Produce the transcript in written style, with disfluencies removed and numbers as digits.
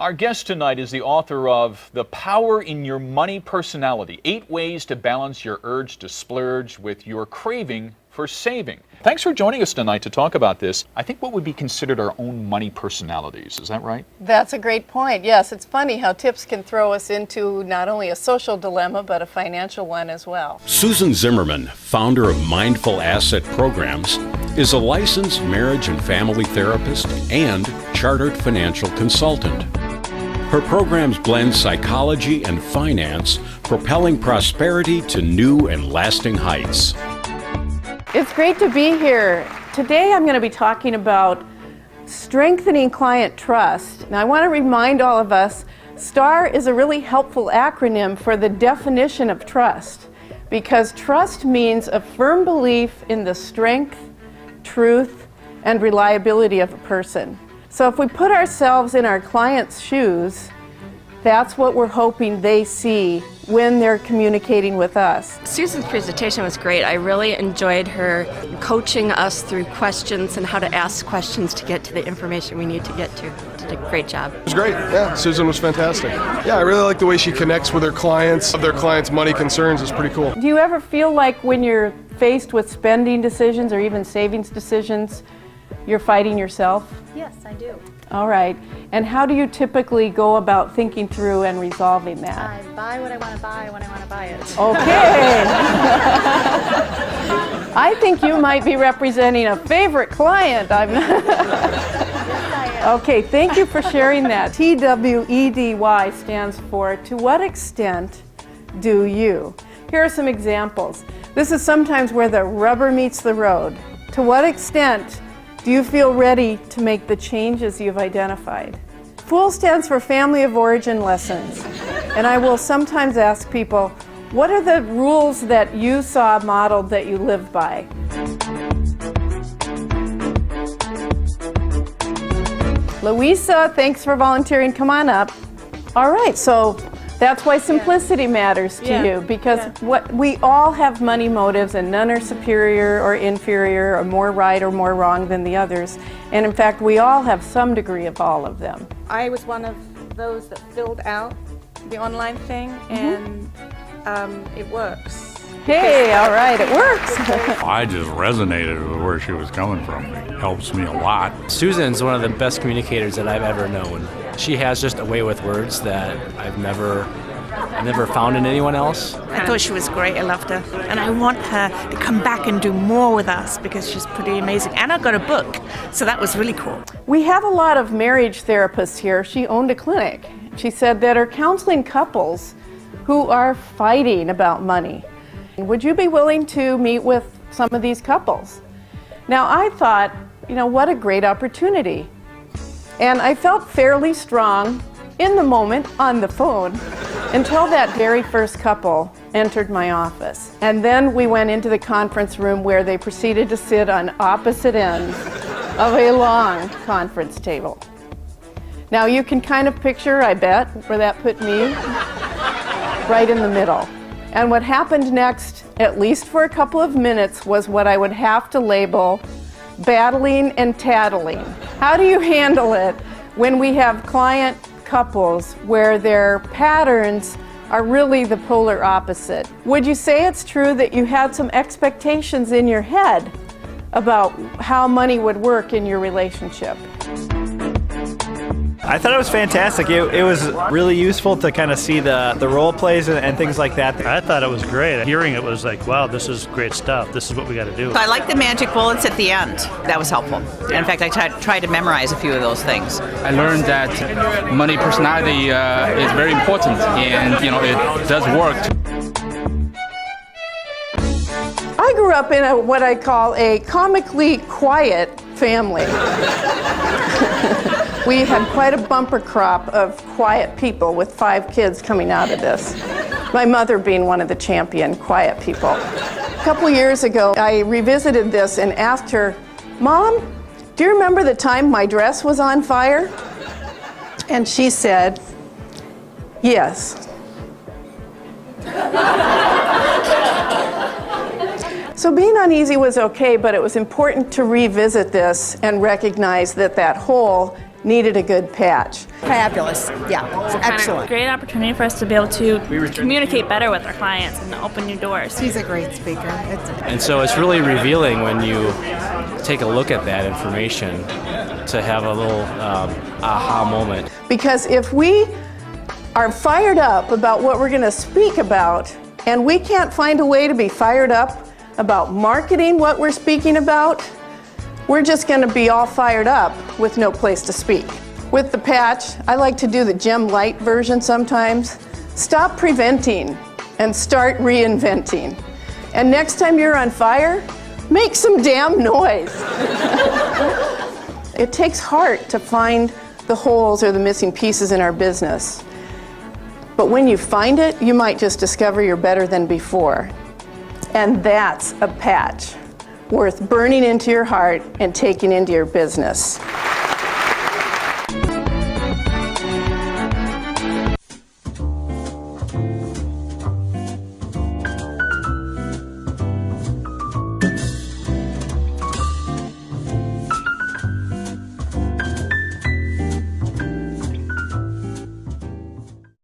Our guest tonight is the author of The Power in Your Money Personality, 8 Ways to Balance Your Urge to Splurge with Your Craving for Saving. Thanks for joining us tonight to talk about this. I think what would be considered our own money personalities. Is that right? That's a great point. Yes, it's funny how tips can throw us into not only a social dilemma, but a financial one as well. Susan Zimmerman, founder of Mindful Asset Programs, is a licensed marriage and family therapist and chartered financial consultant. Her programs blend psychology and finance, propelling prosperity to new and lasting heights. It's great to be here. Today I'm going to be talking about strengthening client trust. And I want to remind all of us, STAR is a really helpful acronym for the definition of trust, because trust means a firm belief in the strength, truth, and reliability of a person. So if we put ourselves in our client's shoes, that's what we're hoping they see when they're communicating with us. Susan's presentation was great. I really enjoyed her coaching us through questions and how to ask questions to get to the information we need to get to. Did a great job. It was great. Yeah, Susan was fantastic. Yeah, I really like the way she connects with her clients, of their clients' money concerns. Is pretty cool. Do you ever feel like when you're faced with spending decisions or even savings decisions, you're fighting yourself? Yes, I do. All right. And how do you typically go about thinking through and resolving that? I buy what I want to buy when I want to buy it. Okay. I think you might be representing a favorite client. Okay, thank you for sharing that. TWEDY stands for To What Extent Do You? Here are some examples. This is sometimes where the rubber meets the road. To what extent do you feel ready to make the changes you've identified? FOOL stands for Family of Origin Lessons. And I will sometimes ask people, what are the rules that you saw modeled that you live by? Louisa, thanks for volunteering. Come on up. All right, so that's why simplicity matters to you, because what we all have money motives, and none are superior or inferior or more right or more wrong than the others. And in fact, we all have some degree of all of them. I was one of those that filled out the online thing, and it works. Hey, all right, it works. I just resonated with where she was coming from. It helps me a lot. Susan's one of the best communicators that I've ever known. She has just a way with words that I've never found in anyone else. I thought she was great. I loved her. And I want her to come back and do more with us because she's pretty amazing. And I got a book, so that was really cool. We have a lot of marriage therapists here. She owned a clinic. She said that are counseling couples who are fighting about money. Would you be willing to meet with some of these couples? Now, I thought, what a great opportunity. And I felt fairly strong in the moment on the phone until that very first couple entered my office. And then we went into the conference room where they proceeded to sit on opposite ends of a long conference table. Now you can kind of picture, I bet, where that put me, right in the middle. And what happened next, at least for a couple of minutes, was what I would have to label battling and tattling. How do you handle it when we have client couples where their patterns are really the polar opposite? Would you say it's true that you had some expectations in your head about how money would work in your relationship? I thought it was fantastic. It was really useful to kind of see the role plays and things like that. I thought it was great. Hearing it was like, wow, this is great stuff. This is what we got to do. I like the magic bullets at the end. That was helpful. And in fact, I tried to memorize a few of those things. I learned that money personality is very important, and it does work. I grew up in what I call a comically quiet family. We had quite a bumper crop of quiet people with 5 kids coming out of this. My mother being one of the champion quiet people. A couple years ago, I revisited this and asked her, Mom, do you remember the time my dress was on fire? And she said, yes. So being uneasy was okay, but it was important to revisit this and recognize that that hole needed a good patch. Fabulous. Yeah, excellent. Great opportunity for us to be able to communicate better with our clients and open new doors. She's a great speaker. And so it's really revealing when you take a look at that information to have a little aha moment. Because if we are fired up about what we're going to speak about, and we can't find a way to be fired up about marketing what we're speaking about, we're just going to be all fired up with no place to speak. With the patch, I like to do the Gem Light version sometimes. Stop preventing and start reinventing. And next time you're on fire, make some damn noise. It takes heart to find the holes or the missing pieces in our business. But when you find it, you might just discover you're better than before. And that's a patch worth burning into your heart and taking into your business.